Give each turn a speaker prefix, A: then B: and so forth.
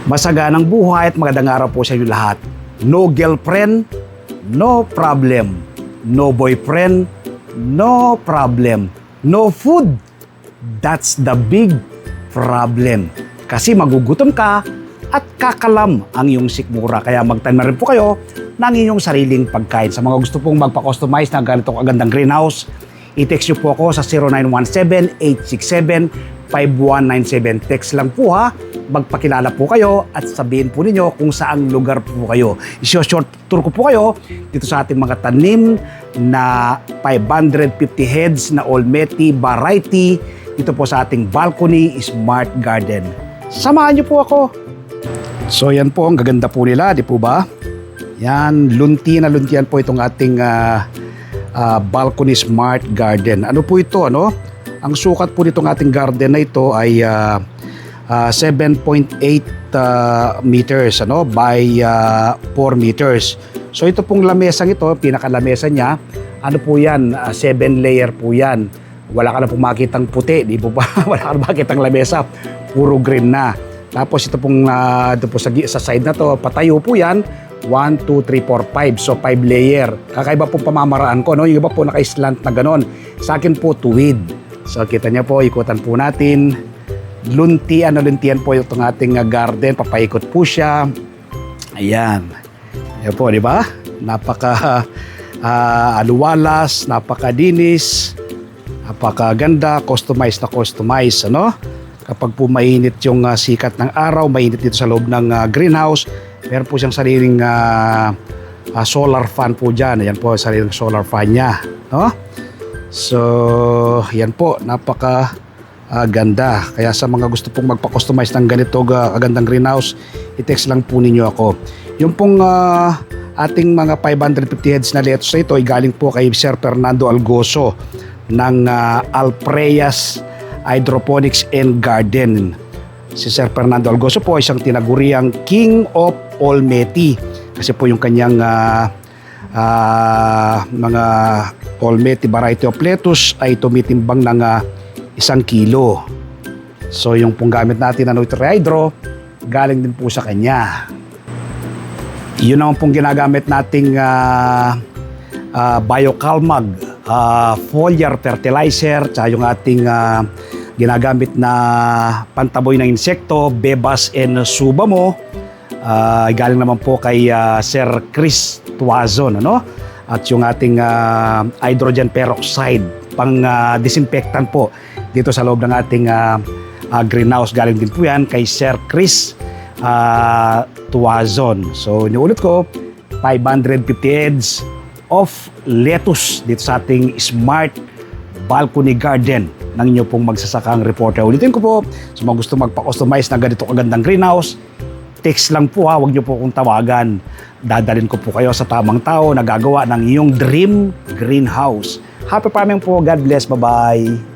A: Masaganang buhay at magandang araw po sa inyo lahat. No girlfriend, no problem. No boyfriend, no problem. No food, that's the big problem. Kasi magugutom ka at kakalam ang iyong sikmura. Kaya magtanim na rin po kayo ng inyong sariling pagkain. Sa mga gusto pong magpa-customize ng ganitong kagandang greenhouse, i-text nyo po ako sa 0917-867-5197. Text lang po ha. Magpakilala po kayo at sabihin po ninyo kung saang lugar po kayo. I-short tour ko po kayo dito sa ating mga tanim na 550 heads na Olmeti variety dito po sa ating balcony smart garden. Samahan niyo po ako. So yan po, ang gaganda po nila, di po ba? Yan, luntian po itong ating balcony smart garden. Ano po ito, ano? Ang sukat po nitong ating garden na ito ay 7.8 meters ano by 4 meters. So ito pong lamesang ito, pinakalamesa niya, ano po yan, 7 layer po yan. Wala ka na pong makitang puti, di po ba? Wala ka na makitang lamesa, puro green na. Tapos ito pong ito po sa side na to, patayo po yan, 1, 2, 3, 4, 5. So 5 layer. Kakaiba pong pamamaraan ko, no? Yung iba po naka-slant na ganon. Sa akin po tuwid. So kita niya po, ikutan po natin. Luntian po itong ating garden. Papaikot po siya. Ayan. Ayan po, di ba? Napaka aluwalas, napakadinis, napakaganda, customize na customize, ano? Kapag po mainit yung sikat ng araw, mainit dito sa loob ng greenhouse, meron po siyang sariling solar fan po dyan. Ayan po, sariling solar fan niya, no? So, yan po, napaka ganda. Kaya sa mga gusto pong magpa-customize ng ganito kagandang greenhouse, i-text lang po ninyo ako. Yung pong ating mga 550 heads na lettuce na ito ay galing po kay Sir Fernando Algoso ng Alpreas Hydroponics and Garden. Si Sir Fernando Algoso po ay isang tinaguriang King of Olmeti kasi po yung kanyang mga Olmeti variety of lettuce ay tumitimbang ng 1 kilo. So yung pong gamit natin na Nutri-Hydro, galing din po sa kanya. Yun naman pong ginagamit nating Biocalmag foliar fertilizer, tsaka yung ating ginagamit na pantaboy ng insekto, Bebas and Subamo, galing naman po kay Sir Chris Tuazon, ano? At yung ating hydrogen peroxide, pang disinfectant po dito sa loob ng ating greenhouse, galing din po yan kay Sir Chris Tuazon. So inuulit ko, 550 heads of lettuce dito sa ating smart balcony garden ng inyo pong magsasakang reporter. Ulitin ko po, sa mga gusto magpa-customize na ganito kagandang greenhouse, text lang po ha, huwag nyo po kong tawagan. Dadalhin ko po kayo sa tamang tao na gagawa ng iyong dream greenhouse. Happy farming po. God bless. Bye-bye.